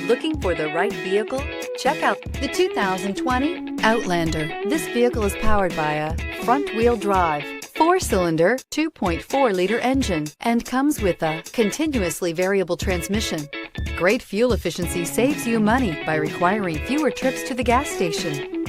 Looking for the right vehicle? Check out the 2020 Outlander. This vehicle is powered by a front-wheel drive, 4-cylinder, 2.4-liter engine, and comes with a continuously variable transmission. Great fuel efficiency saves you money by requiring fewer trips to the gas station.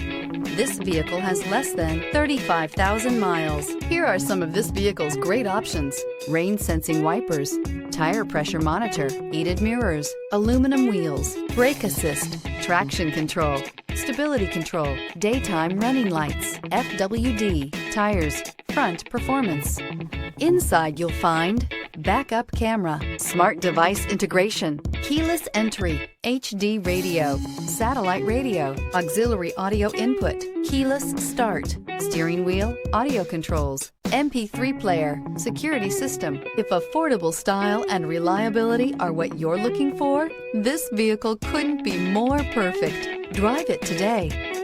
This vehicle has less than 35,000 miles. Here are some of this vehicle's great options: rain-sensing wipers, tire pressure monitor, heated mirrors, aluminum wheels, brake assist, traction control, stability control, daytime running lights, FWD, tires, front performance. Inside you'll find backup camera, smart device integration, keyless entry, HD radio, satellite radio, auxiliary audio input, keyless start, steering wheel audio controls, MP3 player, security system. If affordable style and reliability are what you're looking for, this vehicle couldn't be more perfect. Drive it today.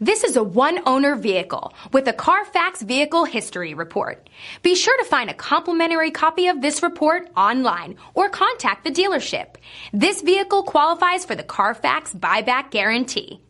This is a one-owner vehicle with a Carfax Vehicle History Report. Be sure to find a complimentary copy of this report online or contact the dealership. This vehicle qualifies for the Carfax Buyback Guarantee.